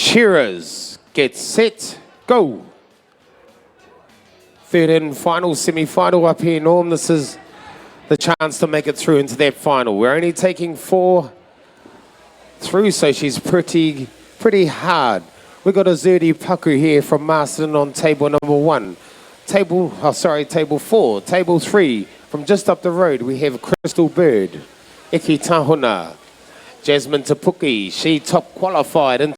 Shearers, get set, go. Third and final semi-final up here, Norm. This is the chance to make it through into that final. We're only taking 4 through, so she's pretty hard. We've got a Zerdi Paku here from Masterton on table number 1. Table 4. Table 3, from just up the road, we have Crystal Bird, Iki Tahuna, Jasmine Tapuki. She top qualified in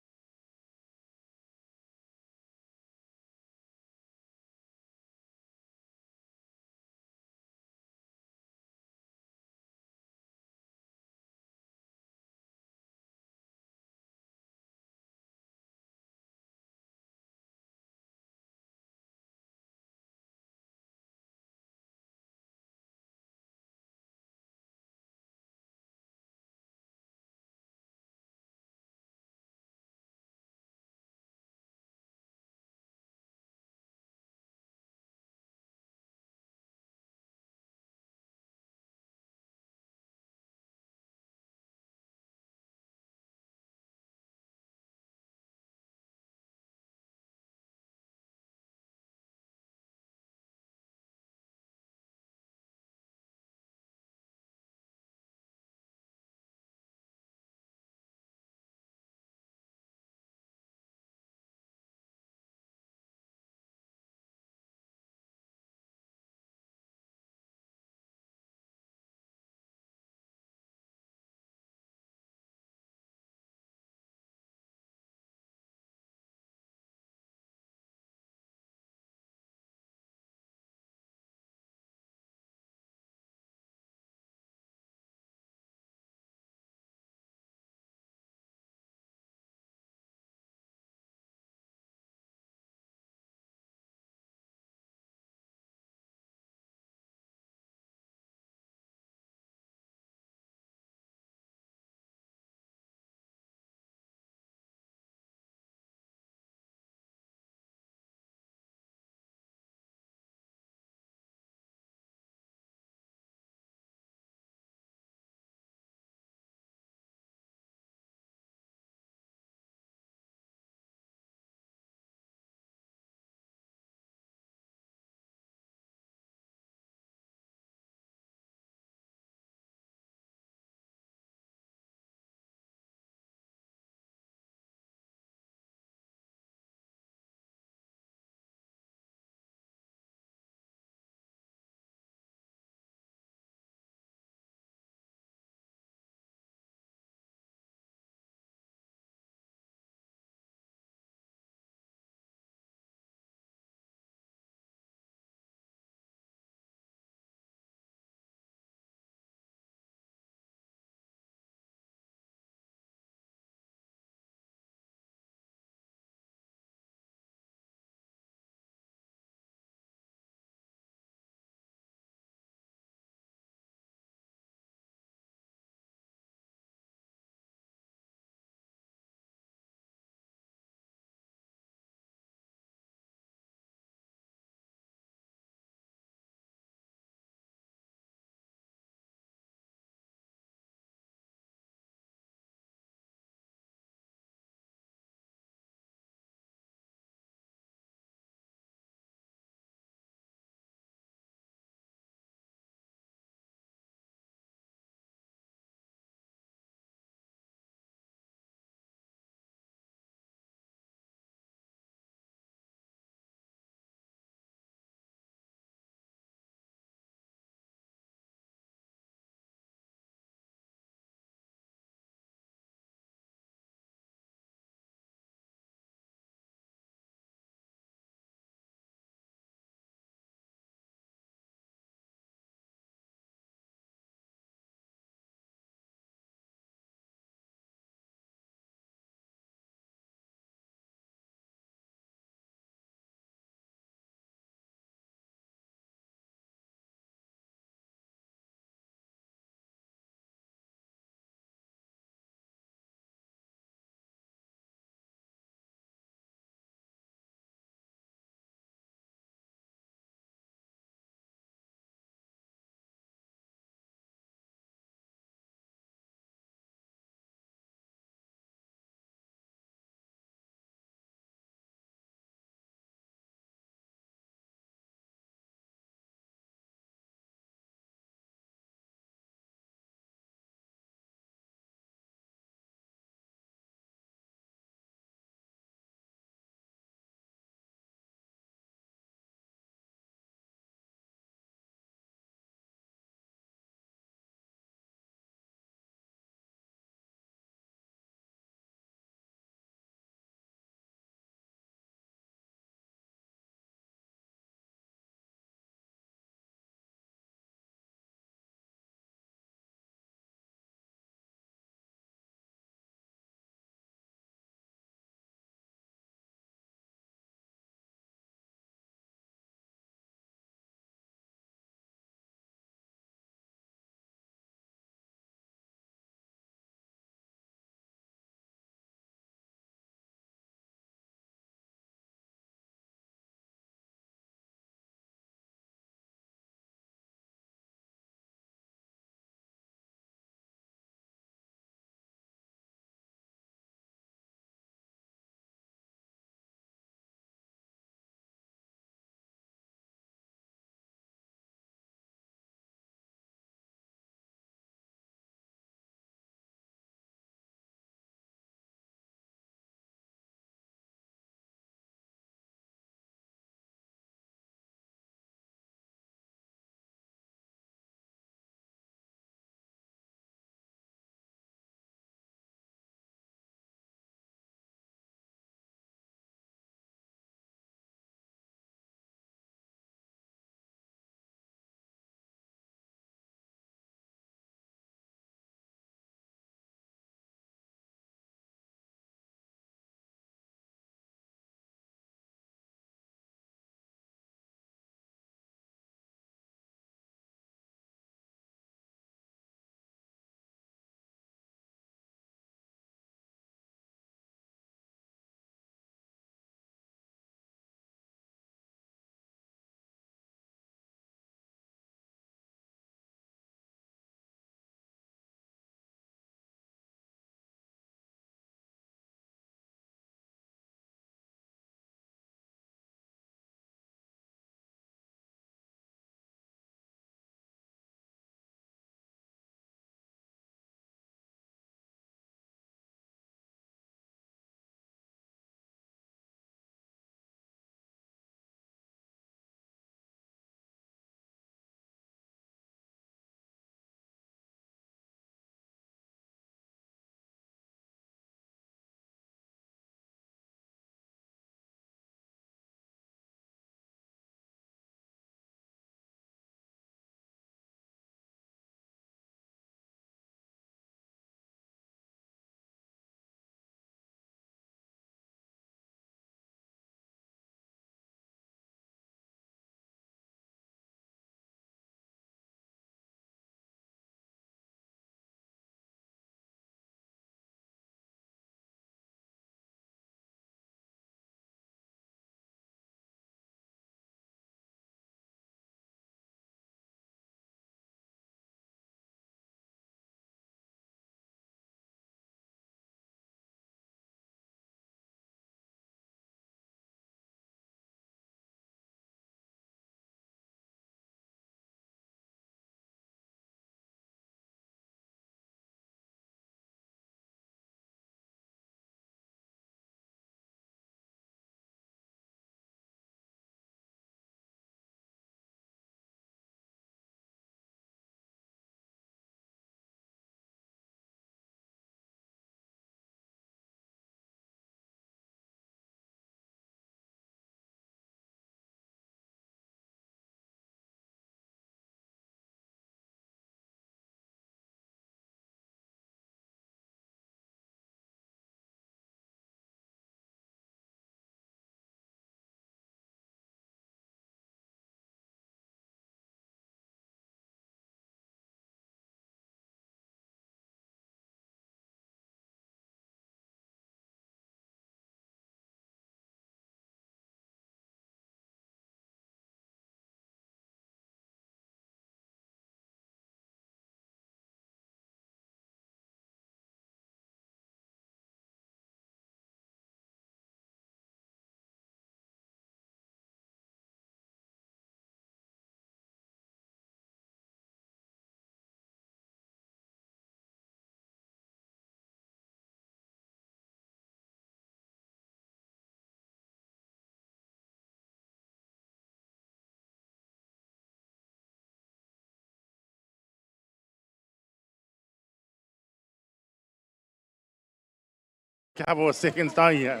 couple of seconds, don't you?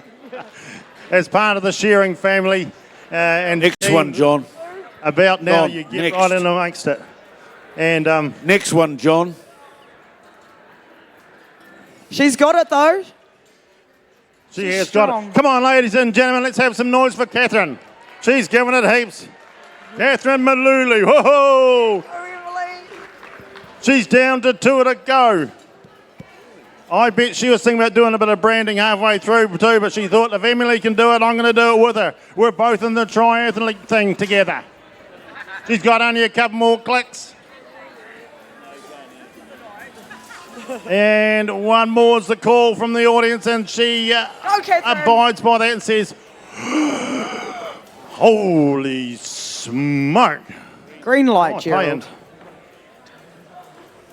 As part of the Shearing family. And next one, John. About now, John, you get next. right in amongst it. And next one, John. She's got it, though. She has got it. Come on, ladies and gentlemen, let's have some noise for Catherine. She's giving it heaps. Catherine Malulu. Whoa! She's down to 2 to go. I bet she was thinking about doing a bit of branding halfway through too, but she thought if Emily can do it, I'm going to do it with her. We're both in the triathlon thing together. She's got only a couple more clicks. And one more is the call from the audience, and she abides by that and says, holy smoke. Green light, Gerald.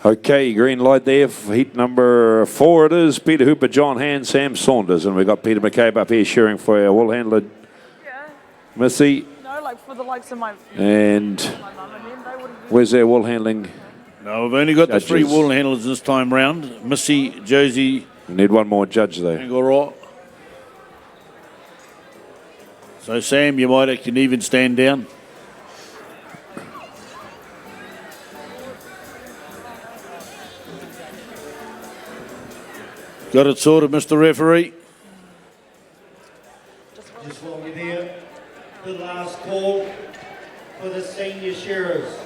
Okay, green light there for heat number 4 it is. Peter Hooper, John Hand, Sam Saunders. And we've got Peter McCabe up here cheering for our wool handler, Missy. No, like for the likes of my and mum and them, they wouldn't. Where's our wool handling? No, we've only got the 3 wool handlers this time round. Missy, Josie. We need one more judge though. Angora. So Sam, you can even stand down. Got it sorted, Mr. Referee. Just while we're there, the last call for the senior shearers.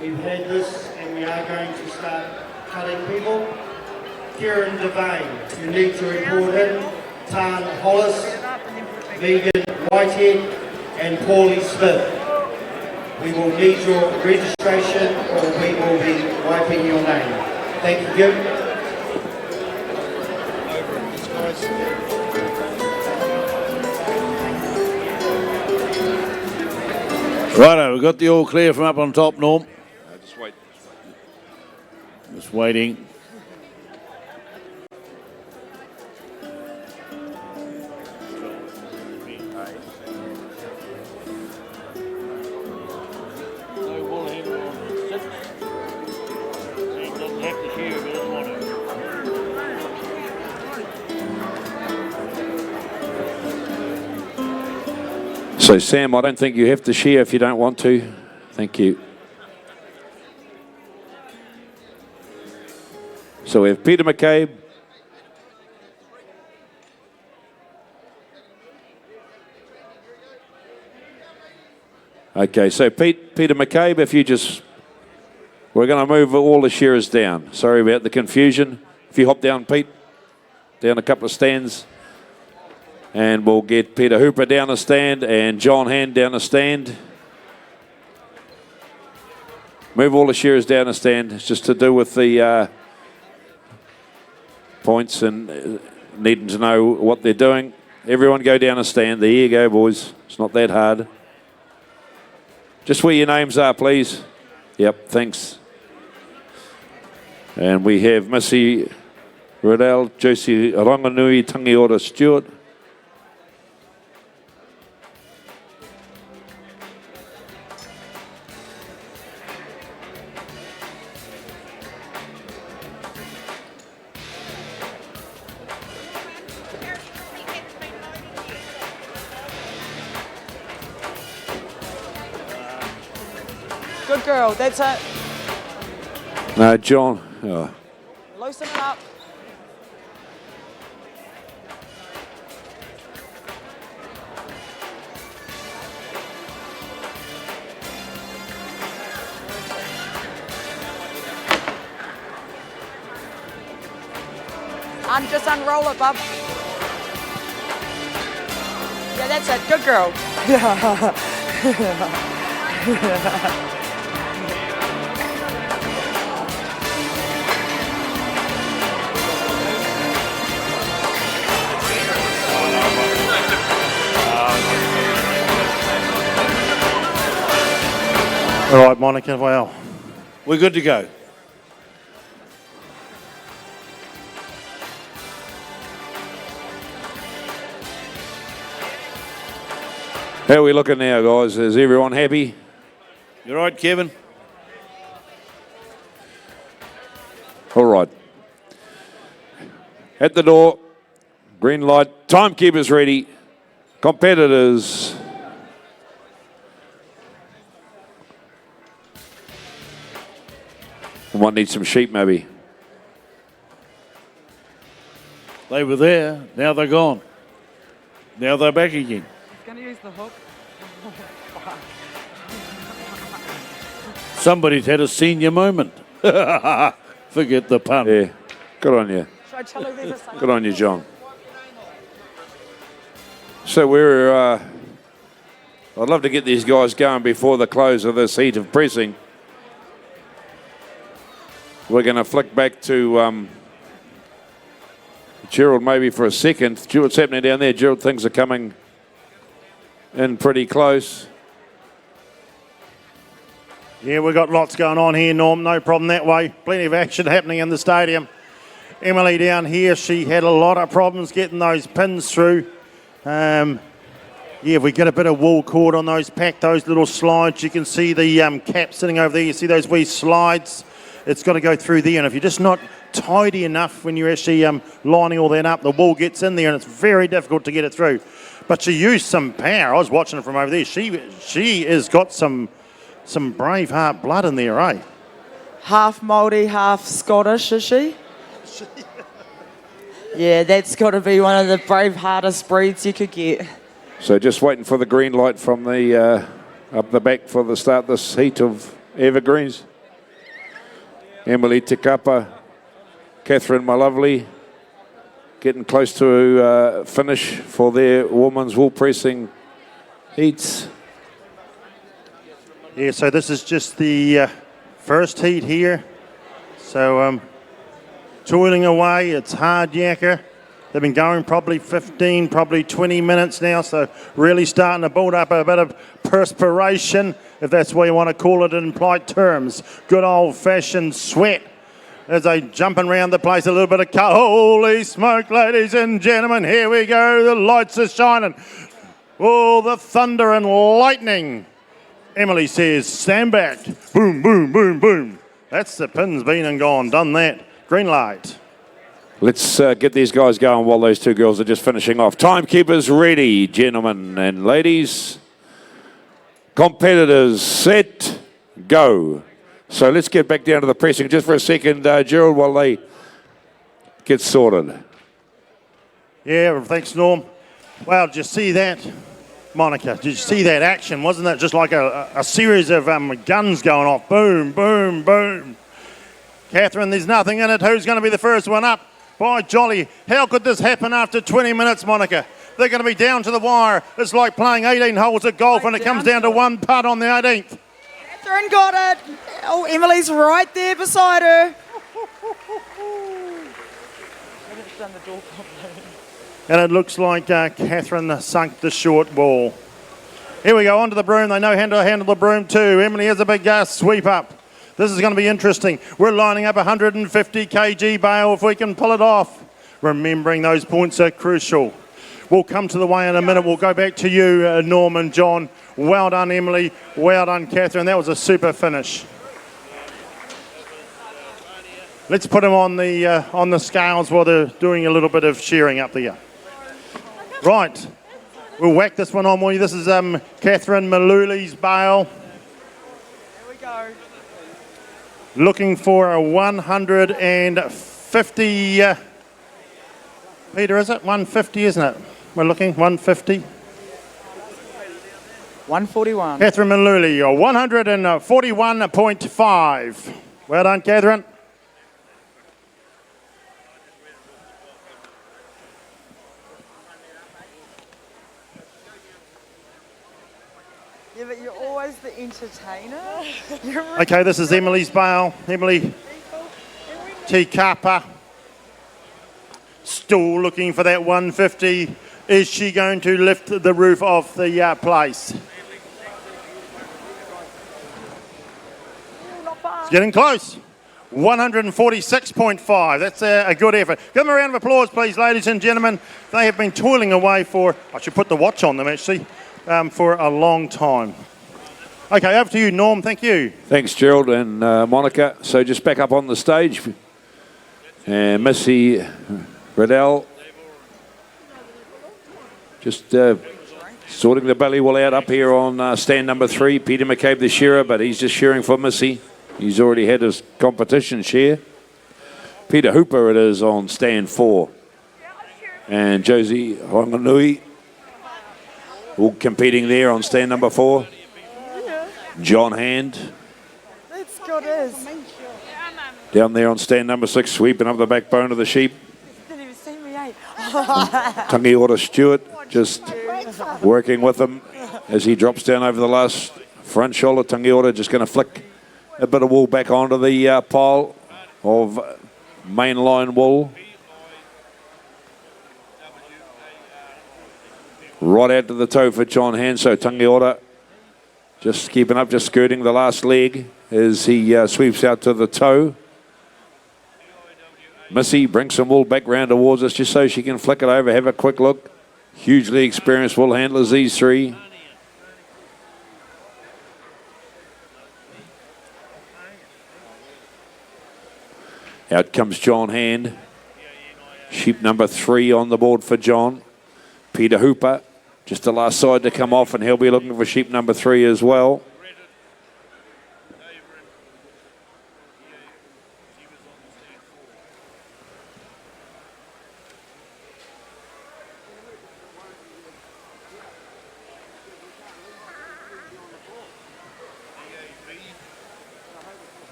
We've had this and we are going to start cutting people. Kieran Devane, you need to report in. Tan Hollis, Megan Whitehead and Paulie Smith. We will need your registration or we will be wiping your name. Thank you. Righto, we've got the all clear from up on top, Norm. Just wait. Just waiting. So Sam, I don't think you have to share if you don't want to. Thank you. So we have Peter McCabe. Okay, so Peter McCabe, if you just... We're going to move all the shearers down. Sorry about the confusion. If you hop down, Pete, down a couple of stands. And we'll get Peter Hooper down a stand and John Hand down a stand. Move all the shearers down a stand. It's just to do with the points and needing to know what they're doing. Everyone go down a stand. There you go, boys. It's not that hard. Just where your names are, please. Yep, thanks. And we have Missy Riddell, Josie Ranganui, Tangiora Stewart. Good girl, that's it. No, John. Oh. Loosen it up. Just unroll it, bub. Yeah, that's it. Good girl. All right, Monica, well, we're good to go. How are we looking now, guys? Is everyone happy? You all right, Kevin? All right. At the door, Green light. Timekeepers ready. Competitors. We might need some sheep, maybe. They were there. Now they're gone. Now they're back again. He's going to use the hook. Somebody's had a senior moment. Forget the pun. Yeah. Good on you. Should I tell you there's a sign? Good on you, John. So we're... I'd love to get these guys going before the close of this heat of pressing. We're going to flick back to Gerald maybe for a second. What's happening down there, Gerald? Things are coming in pretty close. Yeah, we've got lots going on here, Norm. No problem that way. Plenty of action happening in the stadium. Emily down here, she had a lot of problems getting those pins through. Yeah, if we get a bit of wool cord on those those little slides, you can see the cap sitting over there. You see those wee slides? It's got to go through there. And if you're just not tidy enough when you're actually lining all that up, the wool gets in there and it's very difficult to get it through. But she used some power. I was watching it from over there. She has got some Braveheart blood in there, eh? Half Māori, half Scottish, is she? Yeah, that's got to be one of the brave-heartest breeds you could get. So just waiting for the green light from the up the back for the start this heat of evergreens. Emily Tikapa, Catherine, my lovely, getting close to finish for their women's wool pressing heats. Yeah, so this is just the first heat here. So toiling away, it's hard yakka. They've been going probably 15, probably 20 minutes now, so really starting to build up a bit of perspiration, if that's what you want to call it in polite terms. Good old-fashioned sweat as they jumping around the place, a little bit of colour. Holy smoke, ladies and gentlemen, here we go. The lights are shining. Oh, the thunder and lightning. Emily says, stand back. Boom, boom, boom, boom. That's the pins been and gone. Done that. Green light. Let's get these guys going while those two girls are just finishing off. Timekeepers ready, gentlemen and ladies. Competitors set, go. So let's get back down to the pressing just for a second, Gerald, while they get sorted. Yeah, thanks, Norm. Well, did you see that, Monica? Did you see that action? Wasn't that just like a series of guns going off? Boom, boom, boom. Catherine, there's nothing in it. Who's going to be the first one up? By jolly, how could this happen after 20 minutes, Monica? They're going to be down to the wire. It's like playing 18 holes of golf and it comes down to one putt on the 18th. Catherine got it. Oh, Emily's right there beside her. And it looks like Catherine sunk the short ball. Here we go, onto the broom. They know how to handle the broom too. Emily has a big sweep up. This is going to be interesting. We're lining up 150 kg bale if we can pull it off. Remembering those points are crucial. We'll come to the weigh in a minute. We'll go back to you, Norm and John. Well done, Emily. Well done, Catherine. That was a super finish. Let's put them on the scales while they're doing a little bit of shearing up there. Right. We'll whack this one on for you. This is Catherine Maluli's bale. Here we go. Looking for a 150, Peter, is it? 150, isn't it? We're looking, 150. 141. Catherine Maluli, you're 141.5. Well done, Catherine. Yeah, but you're always the entertainer. Okay, this is Emily's bale. Emily Tikapa. Still looking for that 150. Is she going to lift the roof off the place? It's getting close. 146.5. That's a good effort. Give them a round of applause, please, ladies and gentlemen. They have been toiling away for, I should put the watch on them actually, for a long time. Okay, over to you, Norm. Thank you. Thanks, Gerald and Monica. So just back up on the stage. And Missy Riddell Just sorting the belly wool out up here on stand number 3. Peter McCabe, the shearer, but he's just shearing for Missy. He's already had his competition share. Peter Hooper it is on stand 4. And Josie Honganui all competing there on stand number 4. John Hand Let's go, this. down there on stand number 6, sweeping up the backbone of the sheep. Didn't even see me, eh? Tangiora Stewart just working with him as he drops down over the last front shoulder. Tangiora just going to flick a bit of wool back onto the pile of mainline wool. Right out to the toe for John Hand. So Tangiora just keeping up, just skirting the last leg as he sweeps out to the toe. Missy brings some wool back round towards us just so she can flick it over, have a quick look. Hugely experienced wool handlers, these 3. Out comes John Hand. Sheep number 3 on the board for John. Peter Hooper, just the last side to come off, and he'll be looking for sheep number 3 as well.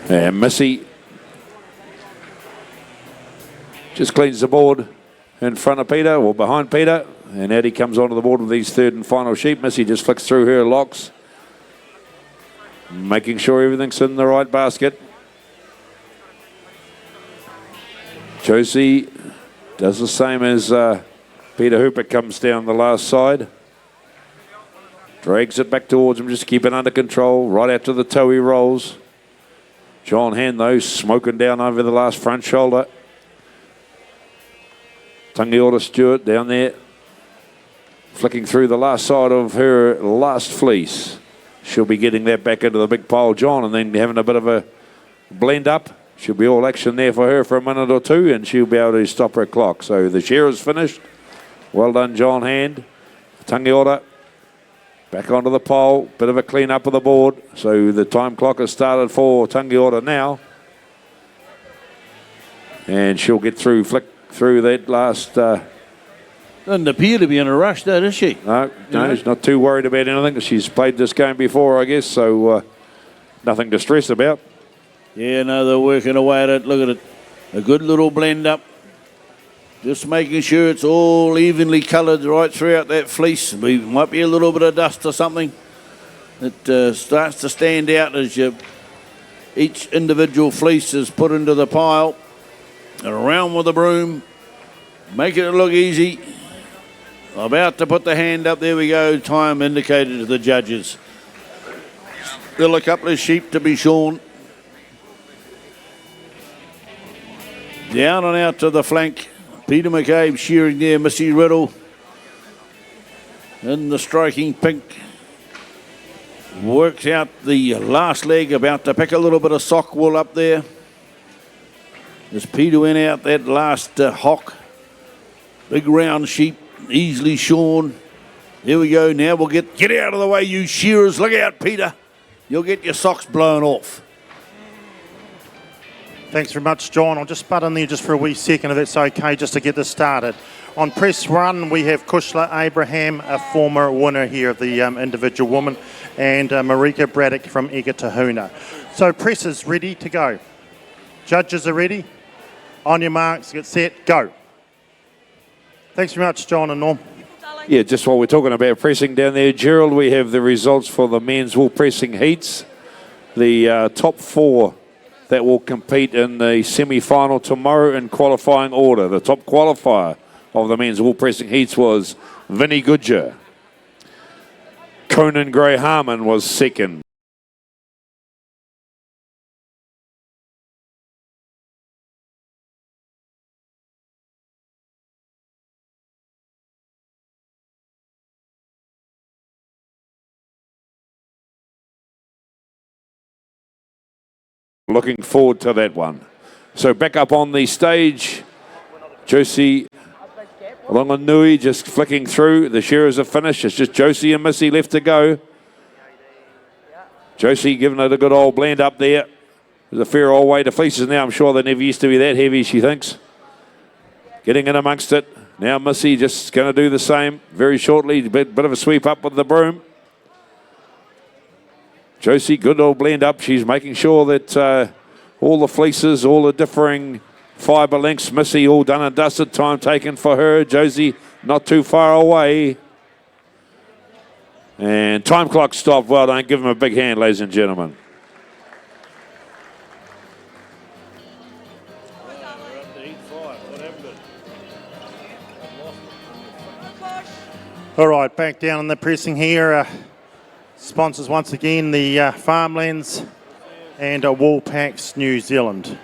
And Missy just cleans the board in front of Peter, or behind Peter. And Eddie comes onto the board with these 3rd and final sheep. Missy just flicks through her locks, making sure everything's in the right basket. Josie does the same as Peter Hooper comes down the last side. Drags it back towards him, just keep it under control. Right out to the toe he rolls. John Hand, though, smoking down over the last front shoulder. Tangiora Stewart down there, flicking through the last side of her last fleece. She'll be getting that back into the big pile, John, and then having a bit of a blend up. She'll be all action there for her for a minute or 2, and she'll be able to stop her clock. So the shearer's finished. Well done, John Hand. Tangiora back onto the pole, bit of a clean up of the board. So the time clock has started for Tangiora now. And she'll get through, flick through that last... Doesn't appear to be in a rush, though, does she? No, she's not too worried about anything. She's played this game before, I guess, so nothing to stress about. Yeah, no, they're working away at it. Look at it. A good little blend up. Just making sure it's all evenly coloured right throughout that fleece. Might be a little bit of dust or something. It starts to stand out as each individual fleece is put into the pile. And around with the broom. Making it look easy. About to put the hand up. There we go. Time indicated to the judges. Still a couple of sheep to be shorn. Down and out to the flank. Peter McCabe shearing there. Missy Riddle in the striking pink. Works out the last leg. About to pick a little bit of sock wool up there. As Peter went out that last hock. Big round sheep. Easily shorn. Here we go. Now we'll get out of the way, you shearers. Look out, Peter. You'll get your socks blown off. Thanks very much, John. I'll just butt in there just for a wee second, if that's okay, just to get this started. On press 1, we have Kushla Abraham, a former winner here of the individual woman, and Marika Braddock from Egatahuna. So press is ready to go. Judges are ready. On your marks, get set, go. Thanks very much, John and Norm. Yeah, just while we're talking about pressing down there, Gerald, we have the results for the men's wool pressing heats. The top 4 that will compete in the semi-final tomorrow in qualifying order. The top qualifier of the men's wool pressing heats was Vinnie Goodger. Conan Gray Harmon was second. Looking forward to that one. So back up on the stage, Josie Longanui just flicking through. The shearers are finished. It's just Josie and Missy left to go. Josie giving it a good old blend up there. There's a fair old way to fleeces now. I'm sure they never used to be that heavy, she thinks. Getting in amongst it. Now Missy just going to do the same very shortly. Bit of a sweep up with the broom. Josie, good old blend up. She's making sure that all the fleeces, all the differing fibre lengths, Missy all done and dusted. Time taken for her. Josie not too far away. And time clock stopped. Well done. Give them a big hand, ladies and gentlemen. All right, back down in the pressing here. Sponsors once again the Farmlands and Wool Packs New Zealand.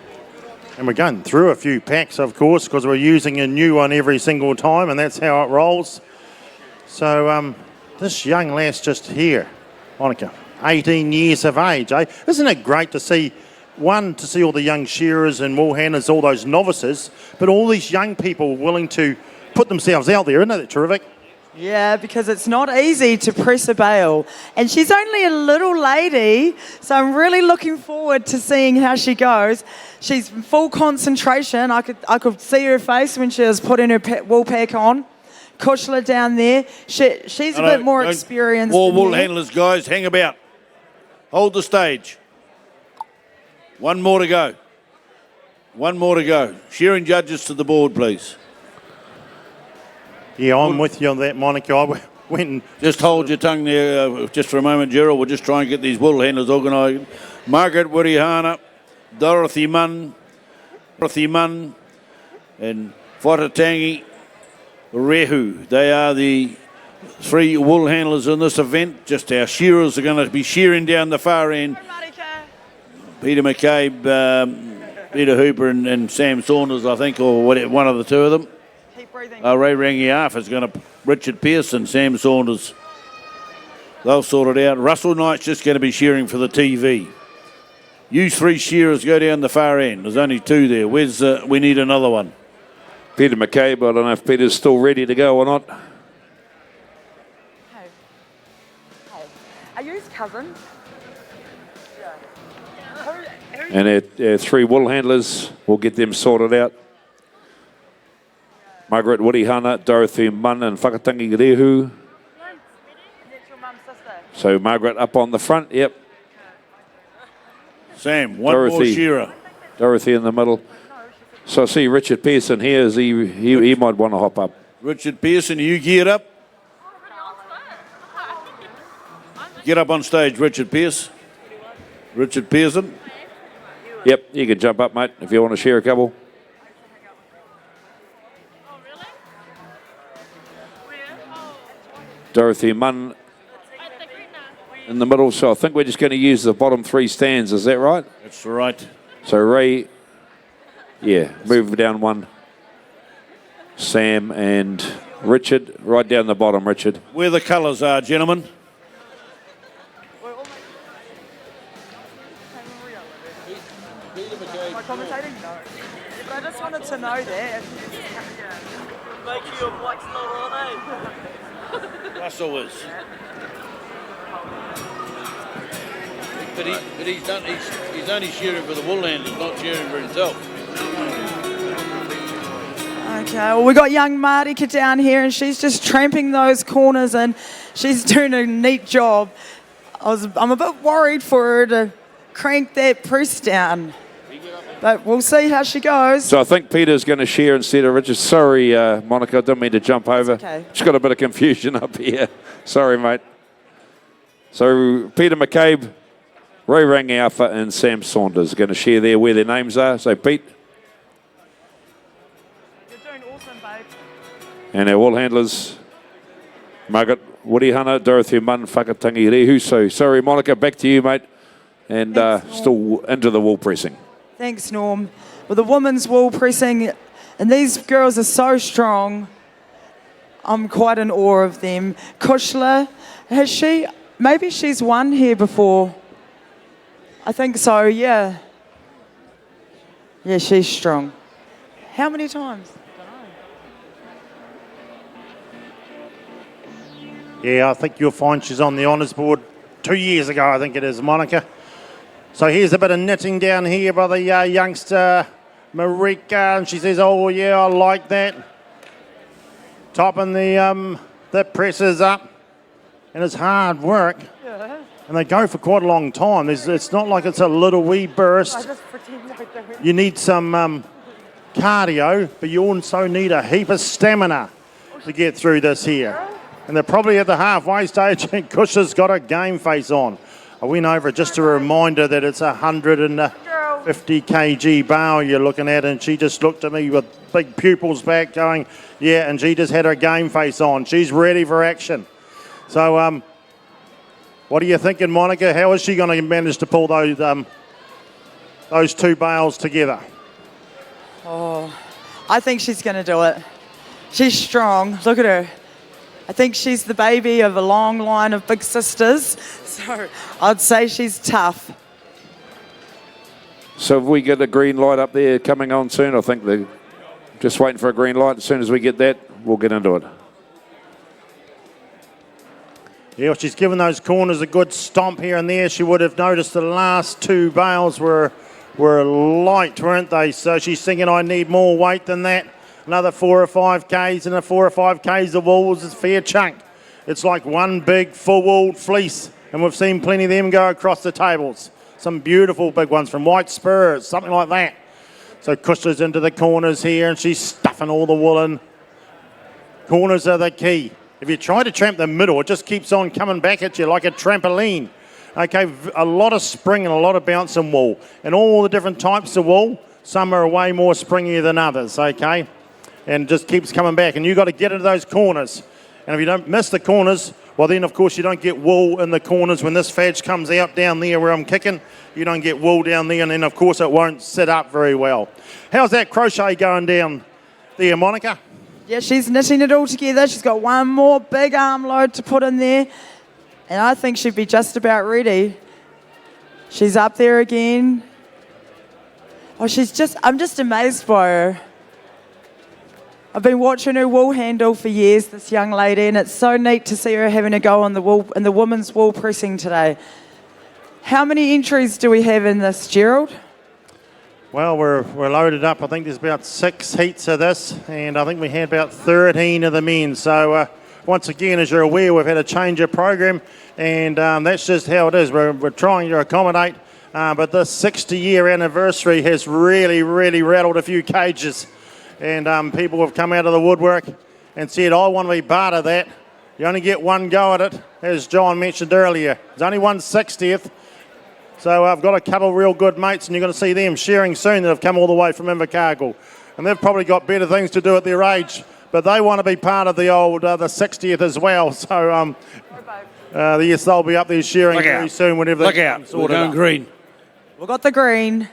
And we're going through a few packs, of course, because we're using a new one every single time, and that's how it rolls. So this young lass just here, Monica, 18 years of age, eh? Isn't it great to see, one, to see all the young shearers and wool handlers, all those novices, but all these young people willing to put themselves out there. Isn't that terrific? Yeah, because it's not easy to press a bale. And she's only a little lady, so I'm really looking forward to seeing how she goes. She's full concentration. I could see her face when she was putting her wool pack on. Kushla down there. She's a bit more experienced. All wool handlers, guys, hang about. Hold the stage. One more to go. One more to go. Shearing judges to the board, please. Yeah, I'm with you on that, Monica. I went and... Just hold your tongue there just for a moment, Gerald. We'll just try and get these wool handlers organised. Margaret Wirihana, Dorothy Munn, and Whatatangi Rehu. They are the three wool handlers in this event. Just our shearers are going to be shearing down the far end. Peter McCabe, Peter Hooper and Sam Saunders, I think, or one of the two of them. Ray Rangiafa is going to Richard Pearson, Sam Saunders. They'll sort it out. Russell Knight's just going to be shearing for the TV. You three shearers go down the far end. There's only two there. We need another one. Peter McCabe, I don't know if Peter's still ready to go or not. Hey. Are you his cousin? And our three wool handlers, we'll get them sorted out. Margaret Wirihana, Dorothy Munn and Whakatangi Rehu. That's your mum's sister. So Margaret up on the front, yep. Sam, one more shearer. Dorothy in the middle. So I see Richard Pearson here. He might want to hop up. Richard Pearson, you geared up? Get up on stage, Richard Pearce. Richard Pearson. Yep, you can jump up, mate, if you want to share a couple. Dorothy Munn in the middle, so I think we're just going to use the bottom three stands, is that right? That's right. So Ray, yeah, move down one. Sam and Richard, right down the bottom, Richard. Where the colours are, gentlemen. Am I commentating? No. But I just wanted to know that. Make sure your black's not on, eh? Russell is. But he's only shearing for the wool handlers, not shearing for himself. Okay, well, we got young Marika down here, and she's just tramping those corners, and she's doing a neat job. I'm a bit worried for her to crank that press down, but we'll see how she goes. So I think Peter's going to shear instead of Richard. Sorry, Monica, I didn't mean to jump over. Okay. Just got a bit of confusion up here. Sorry, mate. So Peter McCabe, Ray Rangiafa and Sam Saunders are going to share there where their names are. So Pete. You're doing awesome, babe. And our wool handlers, Margaret Wirihana, Dorothy Munn, Whakatangi Rehu. So sorry, Monica, back to you, mate. And still into the wool pressing. Thanks, Norm. Well, the women's wool pressing, and these girls are so strong. I'm quite in awe of them. Kushla, maybe she's won here before. I think so, yeah. Yeah, she's strong. How many times? Yeah, I think you'll find she's on the honours board 2 years ago, I think it is, Monica. So here's a bit of knitting down here by the youngster, Marika, and she says, oh yeah, I like that. Topping the presses up, and it's hard work. Yeah. And they go for quite a long time. It's not like it's a little wee burst. I just pretend I don't. You need some cardio, but you also need a heap of stamina to get through this here. And they're probably at the halfway stage, and Kusha's got a game face on. I went over just a reminder that it's 150 kg bar you're looking at, and she just looked at me with big pupils back going, yeah, and she just had her game face on. She's ready for action. So, what are you thinking, Monica? How is she going to manage to pull those two bales together? Oh, I think she's going to do it. She's strong. Look at her. I think she's the baby of a long line of big sisters. So I'd say she's tough. So if we get a green light up there coming on soon, I think they're just waiting for a green light. As soon as we get that, we'll get into it. Yeah, well, she's given those corners a good stomp here and there. She would have noticed the last two bales were light, weren't they? So she's thinking, I need more weight than that. Another 4 or 5 Ks, and a 4 or 5 Ks of wool is a fair chunk. It's like one big full-wooled fleece, and we've seen plenty of them go across the tables. Some beautiful big ones from White Spurs, something like that. So Kusha's into the corners here, and she's stuffing all the wool in. Corners are the key. If you try to tramp the middle, it just keeps on coming back at you like a trampoline. Okay, a lot of spring and a lot of bounce in wool. And all the different types of wool, some are way more springy than others, okay? And just keeps coming back. And you've got to get into those corners. And if you don't miss the corners, well then, of course, you don't get wool in the corners. When this fadge comes out down there where I'm kicking, you don't get wool down there. And then, of course, it won't sit up very well. How's that crochet going down there, Monica? Yeah, she's knitting it all together. She's got one more big arm load to put in there. And I think she'd be just about ready. She's up there again. Oh, I'm just amazed by her. I've been watching her wool handle for years, this young lady, and it's so neat to see her having a go on the wool in the women's wool pressing today. How many entries do we have in this, Gerald? Well, we're loaded up. I think there's about 6 heats of this, and I think we had about 13 of the men. So once again, as you're aware, we've had a change of program, and that's just how it is. We're trying to accommodate, but this 60-year anniversary has really, really rattled a few cages. And people have come out of the woodwork and said, I want to be part of that. You only get one go at it, as John mentioned earlier. There's only 1/60th. So I've got a couple of real good mates, and you're going to see them shearing soon that have come all the way from Invercargill. And they've probably got better things to do at their age, but they want to be part of the old, the 60th as well. So yes, they'll be up there shearing very soon whenever Look they out, we're going green. We've got the green.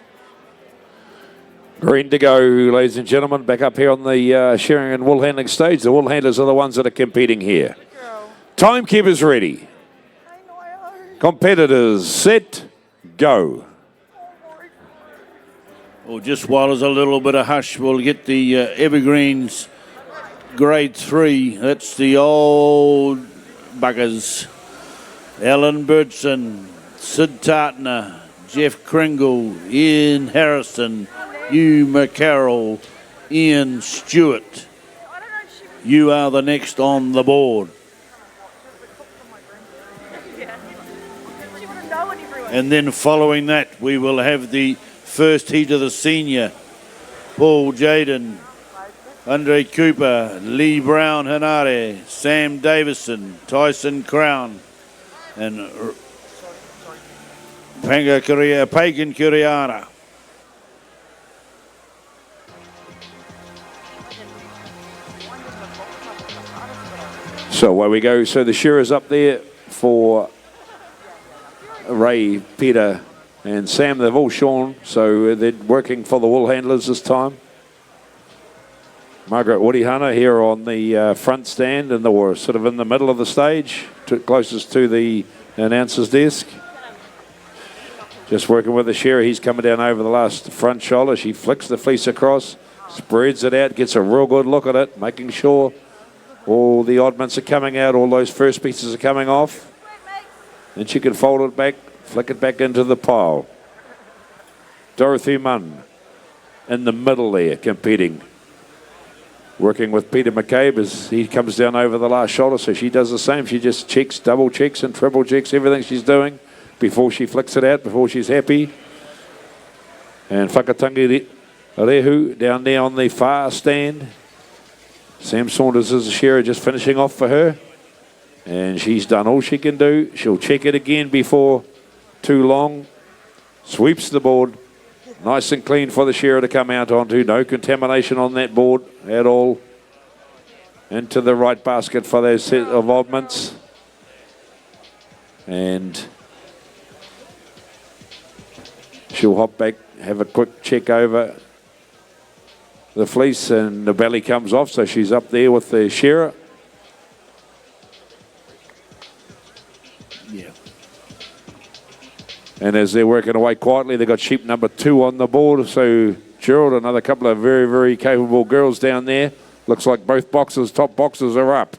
Green to go, ladies and gentlemen. Back up here on the shearing and wool handling stage. The wool handlers are the ones that are competing here. Timekeepers ready. Competitors set, go. Well, just while there's a little bit of hush, we'll get the Evergreens Grade 3. That's the old buggers. Alan Birdson, Sid Tartner, Jeff Kringle, Ian Harrison, Hugh McCarroll, Ian Stewart. You are the next on the board. And then following that, we will have the first heat of the senior. Paul Jaden, Andre Cooper, Lee Brown Hanare, Sam Davison, Tyson Crown, and Pagan Kuriana. So away we go. So the shearers up there for Ray, Peter and Sam. They've all shorn, so they're working for the wool handlers this time. Margaret Woodihana here on the front stand, and we're sort of in the middle of the stage, closest to the announcer's desk. Just working with the shearer. He's coming down over the last front shoulder. She flicks the fleece across, spreads it out, gets a real good look at it, making sure all the oddments are coming out, all those first pieces are coming off. Then she can fold it back, flick it back into the pile. Dorothy Munn in the middle there, competing. Working with Peter McCabe as he comes down over the last shoulder, so she does the same. She just checks, double checks and triple checks everything she's doing before she flicks it out, before she's happy. And Whakatangi Rehu down there on the far stand. Sam Saunders is the shearer just finishing off for her. And she's done all she can do. She'll check it again before too long. Sweeps the board. Nice and clean for the shearer to come out onto. No contamination on that board at all. Into the right basket for those set of oddments. And she'll hop back, have a quick check over the fleece, and the belly comes off, so she's up there with the shearer. Yeah. And as they're working away quietly, they've got sheep number 2 on the board. So Gerald, another couple of very, very capable girls down there. Looks like both boxes, top boxes are up.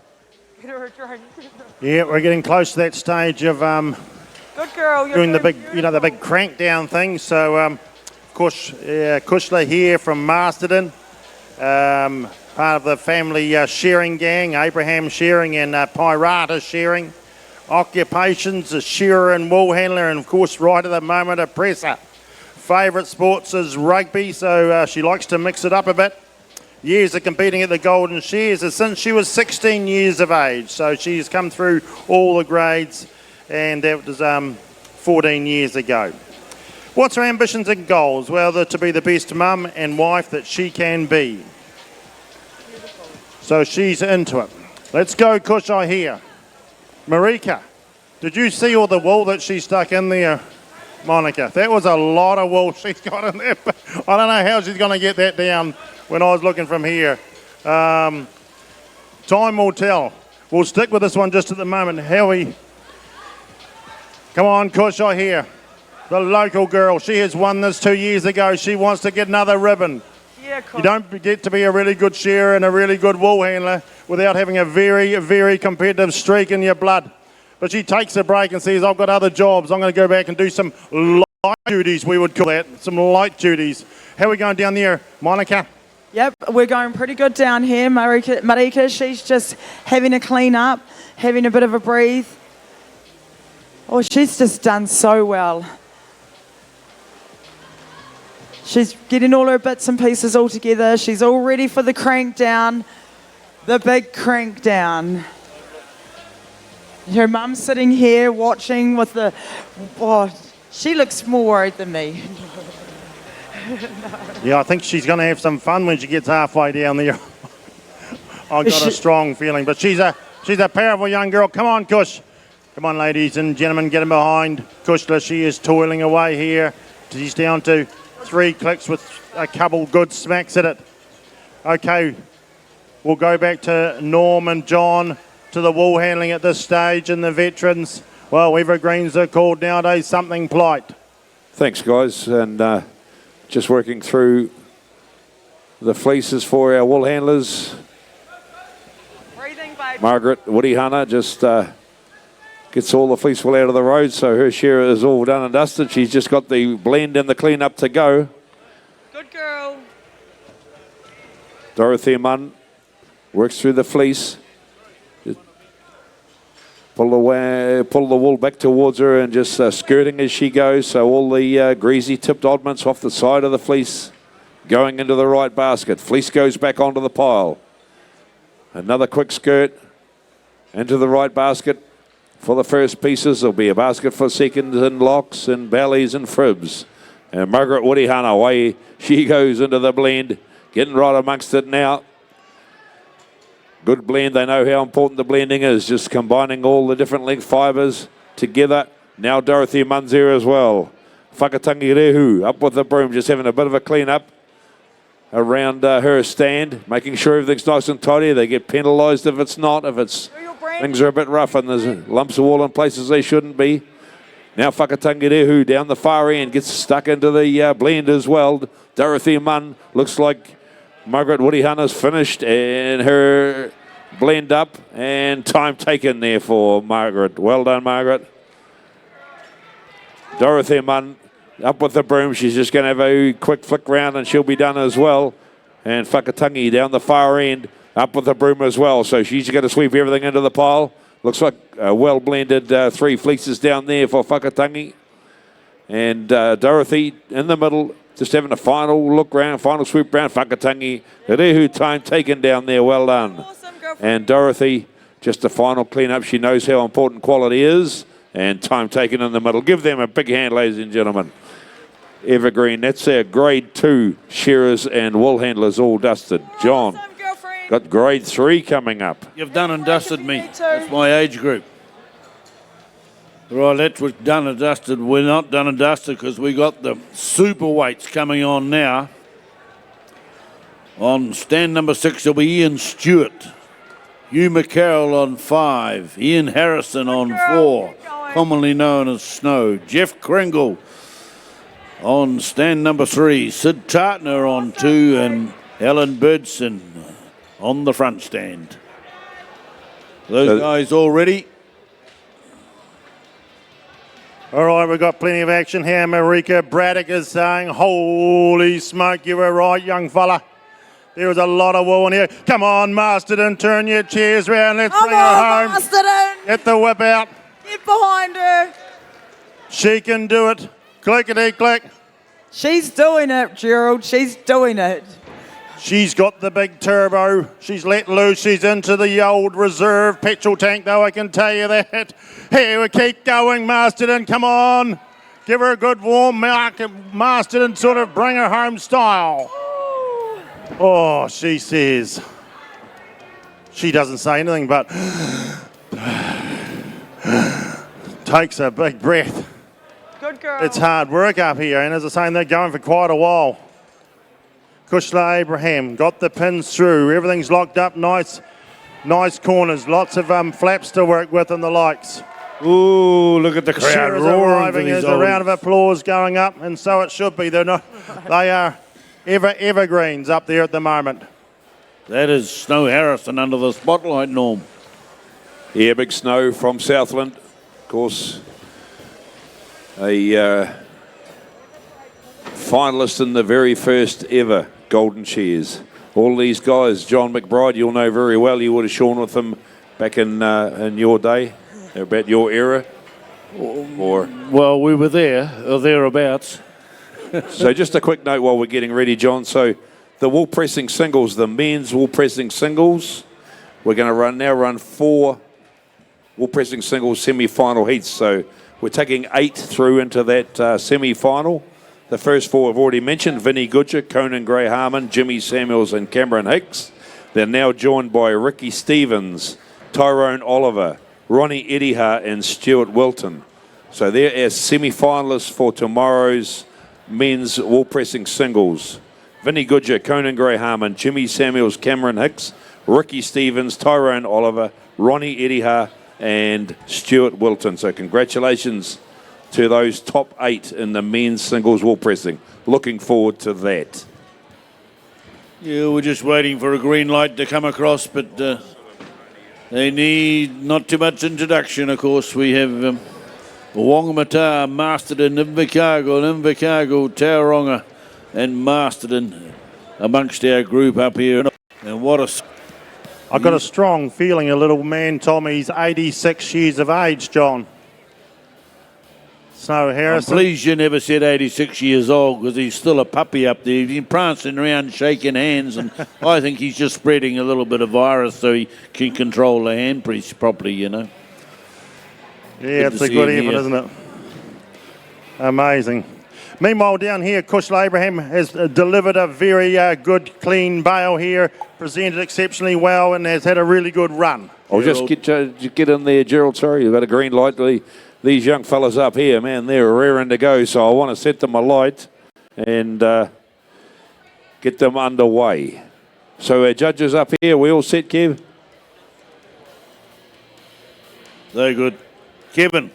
Yeah, we're getting close to that stage of Good girl. You're doing the doing big, the big crank down thing. So, of course, Kushla here from Masterton, part of the family shearing gang, Abraham Shearing and Pirata Shearing. Occupations, a shearer and wool handler, and of course, right at the moment, a presser. Favourite sports is rugby, so she likes to mix it up a bit. Years of competing at the Golden Shears is since she was 16 years of age, so she's come through all the grades, and that was 14 years ago. What's her ambitions and goals? Well, to be the best mum and wife that she can be. So she's into it. Let's go, Kushai here. Marika, did you see all the wool that she stuck in there, Monica? That was a lot of wool she's got in there. I don't know how she's going to get that down when I was looking from here. Time will tell. We'll stick with this one just at the moment. Howie, come on, Kushai here. The local girl. She has won this 2 years ago. She wants to get another ribbon. Yeah, You don't get to be a really good shearer and a really good wool handler without having a very, very competitive streak in your blood. But she takes a break and says, I've got other jobs. I'm going to go back and do some light duties, we would call that. Some light duties. How are we going down there, Monica? Yep, we're going pretty good down here. Marika, she's just having a clean up, having a bit of a breathe. Oh, she's just done so well. She's getting all her bits and pieces all together. She's all ready for the crank down, the big crank down. Her mum's sitting here watching with the, oh, she looks more worried than me. Yeah, I think she's going to have some fun when she gets halfway down there. I've got a strong feeling, but she's a powerful young girl. Come on, Kush. Come on, ladies and gentlemen, get in behind Kushla. She is toiling away here. She's down to 3 clicks with a couple good smacks at it. Okay, we'll go back to Norm and John to the wool handling at this stage, and the veterans, well, evergreens are called nowadays something polite. Thanks, guys. And just working through the fleeces for our wool handlers. Breathing, babe. Margaret Woodihana just gets all the fleece wool out of the road, so her shearer is all done and dusted. She's just got the blend and the clean up to go. Good girl. Dorothy Munn works through the fleece. Pull the wool back towards her and just skirting as she goes, so all the greasy tipped oddments off the side of the fleece going into the right basket. Fleece goes back onto the pile. Another quick skirt into the right basket for the first pieces. There'll be a basket for seconds and locks and bellies and fribs. And Margaret Woodihana, away she goes into the blend, getting right amongst it now. Good blend. They know how important the blending is, just combining all the different length fibres together. Now Dorothy Munzer as well. Whakatangi Rehu up with the broom, just having a bit of a clean up around her stand, making sure everything's nice and tidy. They get penalised if it's not, if it's things are a bit rough and there's lumps of wool in places they shouldn't be. Now Whakatangirehu down the far end gets stuck into the blend as well. Dorothy Munn looks like Margaret Woodihana's finished and her blend up, and time taken there for Margaret. Well done, Margaret. Dorothy Munn up with the broom. She's just going to have a quick flick round and she'll be done as well. And Whakatangi down the far end up with the broom as well. So she's going to sweep everything into the pile. Looks like a well-blended 3 fleeces down there for Whakatangi. And Dorothy in the middle, just having a final look round, final sweep round. Whakatangi, Rehu time taken down there, well done. Awesome, girlfriend. And Dorothy, just a final clean-up. She knows how important quality is. And time taken in the middle. Give them a big hand, ladies and gentlemen. Evergreen, that's our grade 2 shearers and wool handlers all dusted. John. Awesome, girlfriend. Got grade 3 coming up. You've done and dusted me. That's my age group. Right, that's what's done and dusted. We're not done and dusted because we got the super weights coming on now. On stand number 6 will be Ian Stewart. Hugh McCarroll on 5. Ian Harrison on 4. Commonly known as Snow. Jeff Kringle on stand number 3. Sid Tartner on 2. And Helen Birdson on the front stand. Those guys all ready? All right, we've got plenty of action here. Marika Braddock is saying, holy smoke, you were right, young fella. There was a lot of wool in here. Come on, Masterton, turn your chairs round. Let's bring her home. Masterton. Get the whip out. Get behind her. She can do it. Clickety-click. She's doing it, Gerald. She's doing it. She's got the big turbo. She's let loose. She's into the old reserve petrol tank, though, I can tell you that. Here we keep going, Masterton. Come on. Give her a good warm mark. Masterton sort of bring her home style. Oh, she says. She doesn't say anything, but takes a big breath. Good girl. It's hard work up here, and as I say, they're going for quite a while. Kushla Abraham got the pins through. Everything's locked up. Nice corners. Lots of flaps to work with and the likes. Ooh, look at the crowd Shearers roaring arriving. for these There's a round of applause going up, and so it should be. They are evergreens up there at the moment. That is Snow Harrison under the spotlight, Norm. Yeah, big Snow from Southland. Of course, a finalist in the very first ever Golden Shears. All these guys, John McBride, you'll know very well. You would have shorn with them back in your day, about your era. Or Well, we were there, or thereabouts. So just a quick note while we're getting ready, John. So the wool pressing singles, the men's wool pressing singles, we're going to run 4 wool pressing singles semi-final heats. So we're taking 8 through into that semi-final. The first 4 I've already mentioned, Vinnie Goodger, Conan Gray Harmon, Jimmy Samuels and Cameron Hicks. They're now joined by Ricky Stevens, Tyrone Oliver, Ronnie Ediha and Stuart Wilton. So they're our semi-finalists for tomorrow's men's wool pressing singles. Vinnie Goodger, Conan Gray Harmon, Jimmy Samuels, Cameron Hicks, Ricky Stevens, Tyrone Oliver, Ronnie Ediha and Stuart Wilton. So congratulations to those top 8 in the men's singles wool pressing. Looking forward to that. Yeah, we're just waiting for a green light to come across, but they need not too much introduction. Of course, we have Wongamata, Masterton, Invercargill, Tauranga and Masterton amongst our group up here. And what a... I've got a strong feeling a little man told me he's 86 years of age, John. Snow I'm Harrison. pleased you never said 86 years old because he's still a puppy up there. He's been prancing around shaking hands, and I think he's just spreading a little bit of virus so he can control the handpress properly, you know. Yeah, it's a good effort, isn't it? Amazing. Meanwhile, down here, Kushla Abraham has delivered a very good, clean bale here, presented exceptionally well, and has had a really good run. I'll just get in there, Gerald. Sorry, you've got a green light. These young fellas up here, man, they're raring to go. So I want to set them alight and get them underway. So our judges up here, we all set, Kev? They're good. Kevin.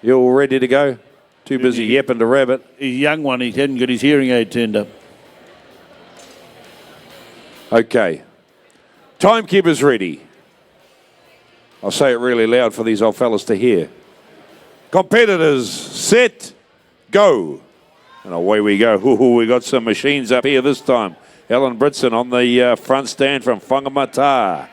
You all ready to go? Too busy yapping to rabbit. He's a young one. He hadn't got his hearing aid turned up. Okay. Timekeeper's ready. I'll say it really loud for these old fellas to hear. Competitors, set, go. And away we go. Ooh, we got some machines up here this time. Ellen Britson on the front stand from Whangamata.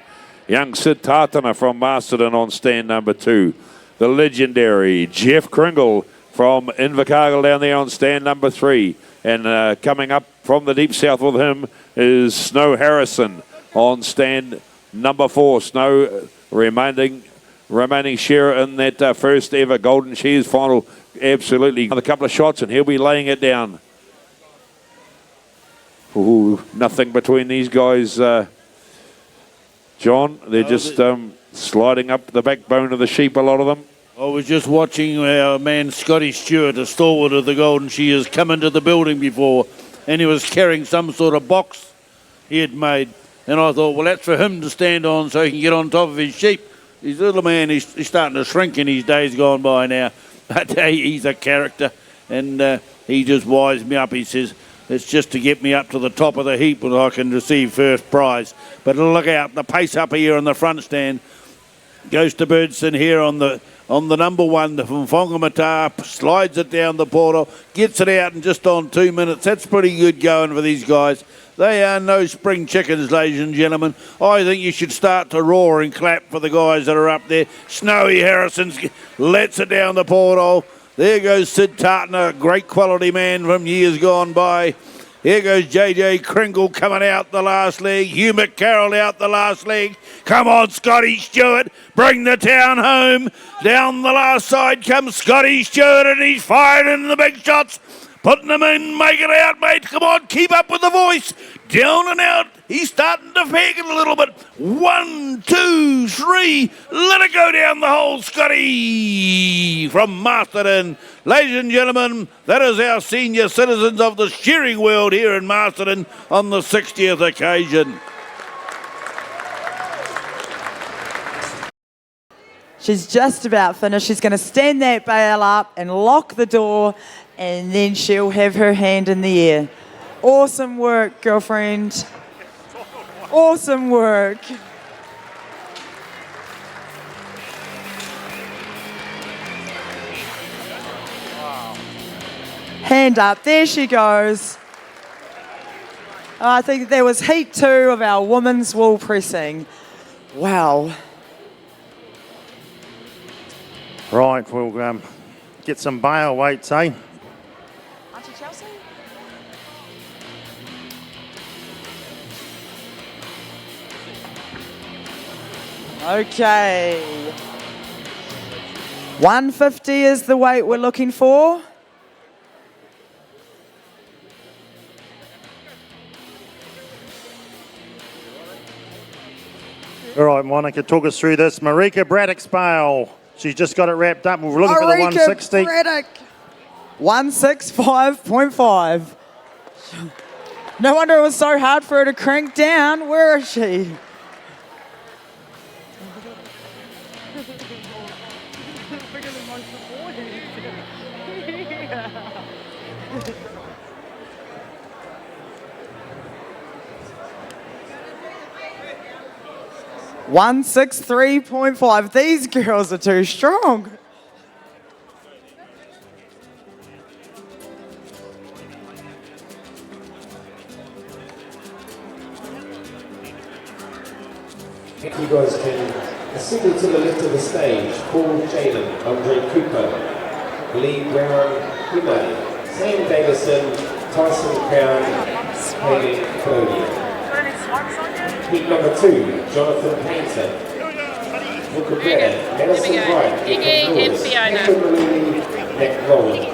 Young Sid Tartana from Masterton on stand number 2. The legendary Jeff Kringle from Invercargill down there on stand number 3. And coming up from the deep south with him is Snow Harrison on stand number 4. Snow remaining share in that first ever Golden Shears final. Absolutely. Another couple of shots and he'll be laying it down. Ooh, nothing between these guys, John. They're just sliding up the backbone of the sheep, a lot of them. I was just watching our man Scotty Stewart, a stalwart of the Golden Shears, come into the building before, and he was carrying some sort of box he had made. And I thought, well, that's for him to stand on so he can get on top of his sheep. His little man, he's starting to shrink in his days gone by now. But he's a character, and he just wised me up. He says, it's just to get me up to the top of the heap and I can receive first prize. But look out, the pace up here on the front stand goes to Birdson here on the number 1 from Whangamata, slides it down the portal, gets it out in just on 2 minutes. That's pretty good going for these guys. They are no spring chickens, ladies and gentlemen. I think you should start to roar and clap for the guys that are up there. Snowy Harrison lets it down the portal. There goes Sid Tartner, a great quality man from years gone by. Here goes JJ Kringle coming out the last leg. Hugh McCarroll out the last leg. Come on, Scotty Stewart. Bring the town home. Down the last side comes Scotty Stewart and he's firing the big shots. Putting them in, make it out, mate. Come on, keep up with the voice. Down and out. He's starting to fag it a little bit. 1, 2, 3. Let it go down the hole, Scotty from Masterton. Ladies and gentlemen, that is our senior citizens of the shearing world here in Masterton on the 60th occasion. She's just about finished. She's going to stand that bale up and lock the door, and then she'll have her hand in the air. Awesome work, girlfriend. Awesome work. Hand up. There she goes. I think there was heat 2 of our women's wool pressing. Wow. Right, we'll get some bale weights, eh? Auntie Chelsea? Okay. 150 is the weight we're looking for. All right, Monica, talk us through this. Marika Braddock's bale. She's just got it wrapped up. We're looking for the 160. Braddock. 165.5. No wonder it was so hard for her to crank down. Where is she? $163.5. These girls are too strong. If you guys can assemble to the left of the stage, Paul Jalen, Andre Cooper, Lee Brown, Himay, Sam Davison, Tyson Crown, Hayden Clodia. Heat number 2, Jonathan Painter, Luca Brennan, Madison Wright, Nick Rowland.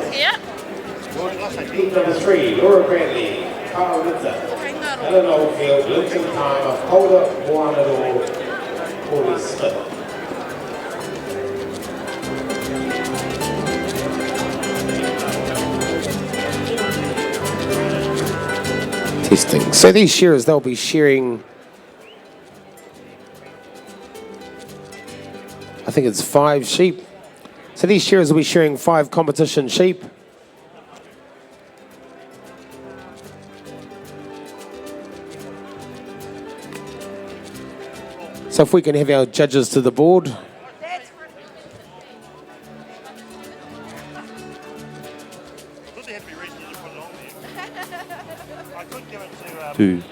Heat number 3, Laura Bradley, Carl Winter, Ellen Oldfield, Linton Palmer, Holder, Mohamed Paulie Smith. Testing. So these shearers, they'll be shearing, I think it's 5 sheep. So these shearers will be shearing 5 competition sheep. So if we can have our judges to the board. Two.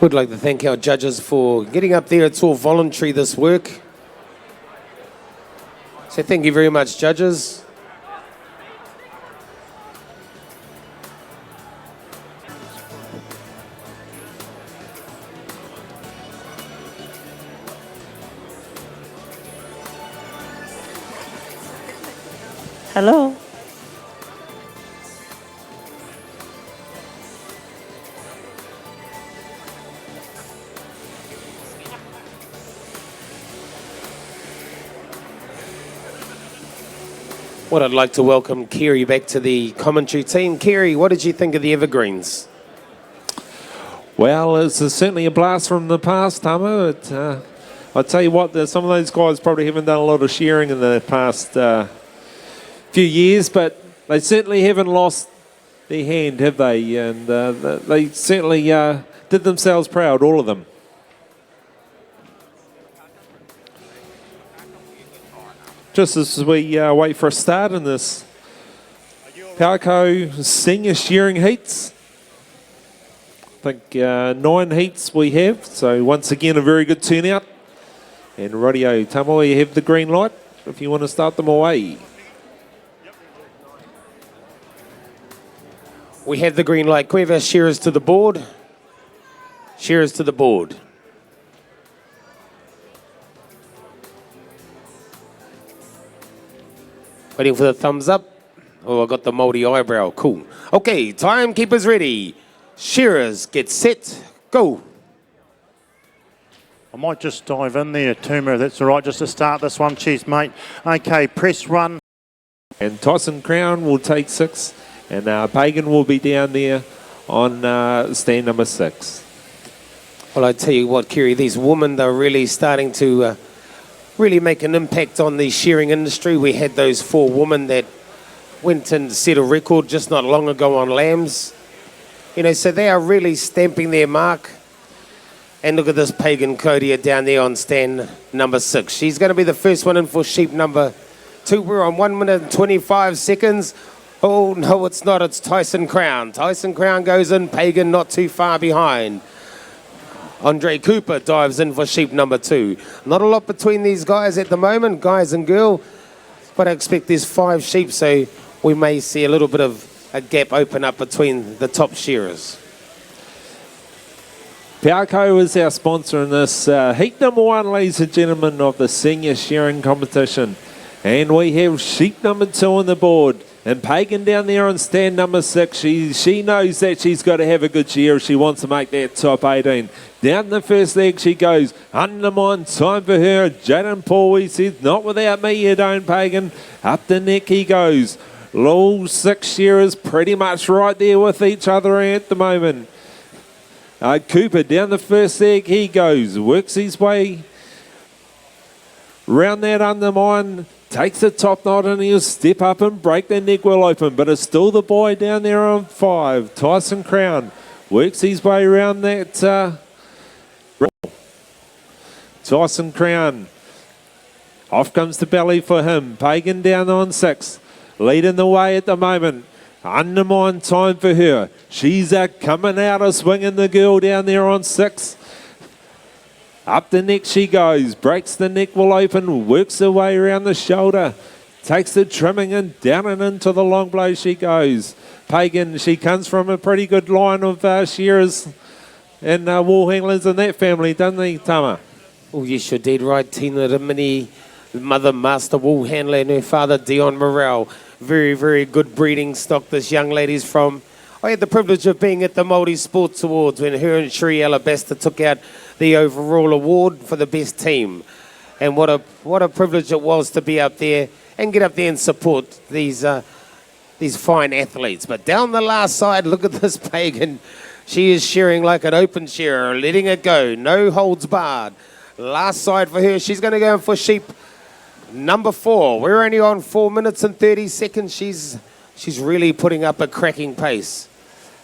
Would like to thank our judges for getting up there. It's all voluntary, this work. So thank you very much, judges. Hello. Well, I'd like to welcome Kerry back to the commentary team. Kerry, what did you think of the Evergreens? Well, it's certainly a blast from the past, Tama. I'll tell you what, some of those guys probably haven't done a lot of shearing in the past few years, but they certainly haven't lost their hand, have they? And they certainly did themselves proud, all of them. Just as we wait for a start in this Palco Senior Shearing Heats. I think 9 heats we have, so once again a very good turnout. And Radio Tamo, you have the green light if you want to start them away. We have the green light. Can we have our shearers to the board? Shearers to the board. Waiting for the thumbs up. Oh, I got the Māori eyebrow. Cool. Okay, timekeepers ready. Shearers, get set, go. I might just dive in there, Tuma, if that's all right, just to start this one. Cheers, mate. Okay, press run. And Tyson Crown will take 6, and Pagan will be down there on stand number 6. Well, I tell you what, Kerry, these women, they're really starting to really make an impact on the shearing industry. We had those 4 women that went and set a record just not long ago on lambs. You know, so they are really stamping their mark. And look at this Pagan Codia down there on stand number 6. She's going to be the first one in for sheep number 2. We're on 1 minute and 25 seconds. Oh, no, it's not. It's Tyson Crown. Tyson Crown goes in. Pagan not too far behind. Andre Cooper dives in for sheep number 2. Not a lot between these guys at the moment, guys and girl. But I expect there's 5 sheep, so we may see a little bit of a gap open up between the top shearers. Palco is our sponsor in this heat number 1, ladies and gentlemen, of the senior shearing competition. And we have sheep number 2 on the board. And Pagan down there on stand number 6, she knows that she's got to have a good shear if she wants to make that top 18. Down the first leg she goes. Undermine, time for her. Jaden Paul, he says, not without me you don't, Pagan. Up the neck he goes. All 6 shearers pretty much right there with each other at the moment. Cooper down the first leg he goes. Works his way round that undermine. Takes the top knot and he'll step up and break the neck well open. But it's still the boy down there on 5. Tyson Crown works his way around that. Tyson Crown. Off comes the belly for him. Pagan down on 6. Leading the way at the moment. Undermine, time for her. She's coming out of swinging, the girl down there on 6. Up the neck she goes, breaks the neck will open, works her way around the shoulder, takes the trimming and down and into the long blow she goes. Pagan, she comes from a pretty good line of shearers and Woolhandlers in that family, doesn't he, Tama? Oh, yes, you did right. Tina Rimini, mother Master Woolhandler, and her father Dion Morrell. Very, very good breeding stock this young lady's from. I had the privilege of being at the Māori Sports Awards when her and Sheree Alabasta took out the overall award for the best team. And what a privilege it was to be up there and get up there and support these fine athletes. But down the last side, look at this pagan. She is shearing like an open shearer, letting it go. No holds barred. Last side for her. She's going to go in for sheep number 4. We're only on 4 minutes and 30 seconds. She's really putting up a cracking pace.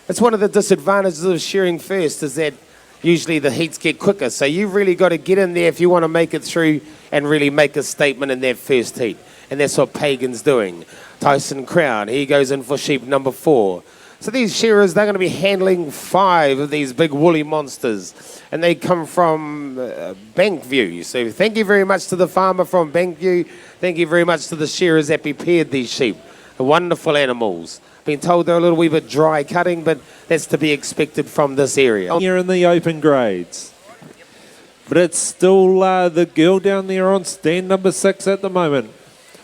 It's one of the disadvantages of shearing first is that usually the heats get quicker. So you've really got to get in there if you want to make it through and really make a statement in that first heat. And that's what Pagan's doing. Tyson Crown, he goes in for sheep number 4. So these shearers, they're going to be handling 5 of these big woolly monsters. And they come from Bankview. So thank you very much to the farmer from Bankview. Thank you very much to the shearers that prepared these sheep. They're wonderful animals. Been told they're a little wee bit dry cutting, but that's to be expected from this area. Here in the open grades. But it's still the girl down there on stand number 6 at the moment.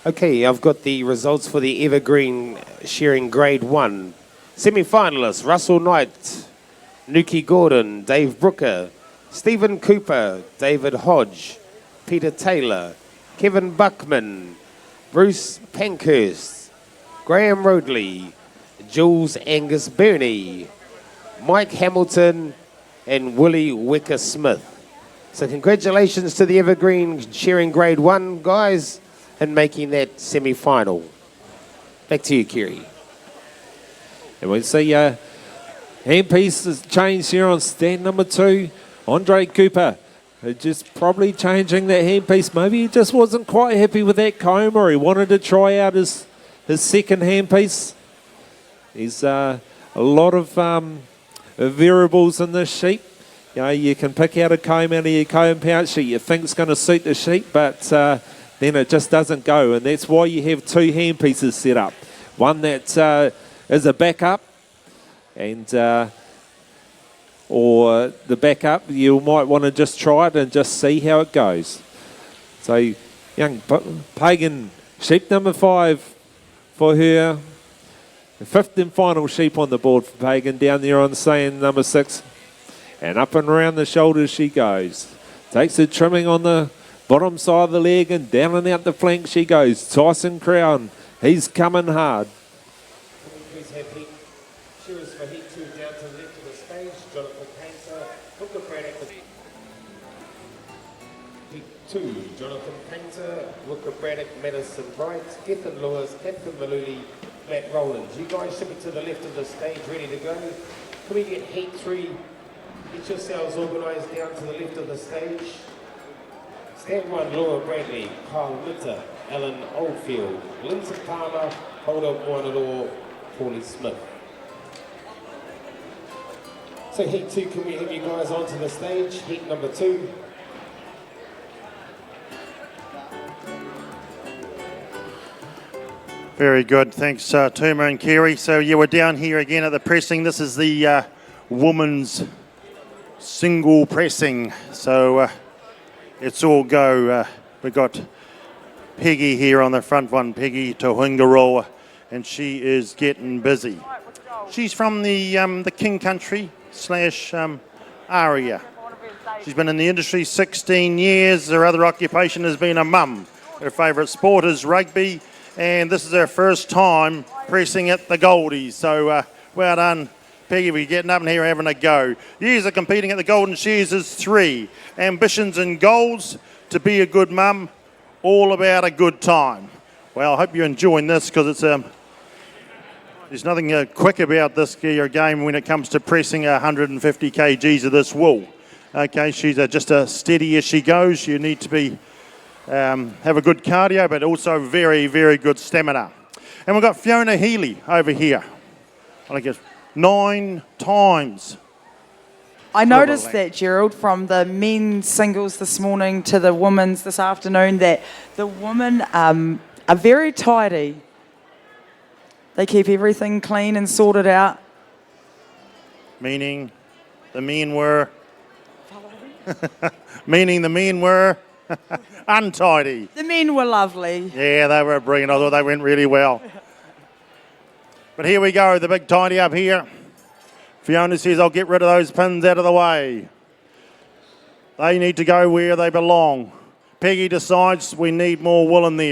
Okay, I've got the results for the Evergreen Shearing Grade 1. Semi-finalists, Russell Knight, Nuki Gordon, Dave Brooker, Stephen Cooper, David Hodge, Peter Taylor, Kevin Buckman, Bruce Pankhurst, Graham Rodley, Jules Angus Burney, Mike Hamilton, and Willie Wicker Smith. So congratulations to the Evergreen Shearing Grade 1 guys and making that semi-final. Back to you, Kerry. And we see handpiece has changed here on stand number 2. Andre Cooper just probably changing that handpiece. Maybe he just wasn't quite happy with that comb, or he wanted to try out his second handpiece. There's a lot of variables in this sheep. You know, you can pick out a comb out of your comb pouch that you think's going to suit the sheep, but then it just doesn't go, and that's why you have 2 handpieces set up. One that is a backup, and or the backup, you might want to just try it and just see how it goes. So, young Pagan, sheep number 5 for her. The 5th and final sheep on the board for Pagan, down there on stand number 6. And up and around the shoulders she goes. Takes the trimming on the bottom side of the leg and down and out the flank she goes. Tyson Crown, he's coming hard. Please have heat. Shearers for heat 2 down to the left of the stage. Jonathan Painter, Hooker Braddock. Heat 2, Jonathan Painter, Hooker Braddock, Madison Bright, Gethin Lewis, Captain Maluli, Matt Rowlands. You guys should be to the left of the stage, ready to go. Can we get heat 3? Get yourselves organised down to the left of the stage. Stand 1, Laura Bradley, Carl Litter, Alan Oldfield, Lindsay Palmer, hold up 1 at all, Paulie Smith. So heat 2, can we have you guys onto the stage? Heat number 2. Very good. Thanks, Tuma and Kerry. So, yeah, we're down here again at the pressing. This is the women's single pressing. So, it's all go. We've got Peggy here on the front one, Peggy Tohingaroa, and she is getting busy. She's from the King Country / Aria. She's been in the industry 16 years. Her other occupation has been a mum. Her favourite sport is rugby. And this is her first time pressing at the Goldies. So well done, Peggy, for getting up in here having a go. Years of competing at the Golden Shears is 3. Ambitions and goals, to be a good mum, all about a good time. Well, I hope you're enjoying this, because it's there's nothing quick about this game when it comes to pressing 150 kgs of this wool. Okay, she's just as steady as she goes. You need to be have a good cardio, but also very, very good stamina. And we've got Fiona Healy over here. I think it's 9 times. I noticed that, Gerald, from the men's singles this morning to the women's this afternoon, that the women are very tidy. They keep everything clean and sorted out. Meaning the men were... Meaning the men were... untidy. The men were lovely. Yeah, they were brilliant. I thought they went really well. But here we go, the big tidy up here. Fiona says, I'll get rid of those pins out of the way. They need to go where they belong. Peggy decides we need more wool in there.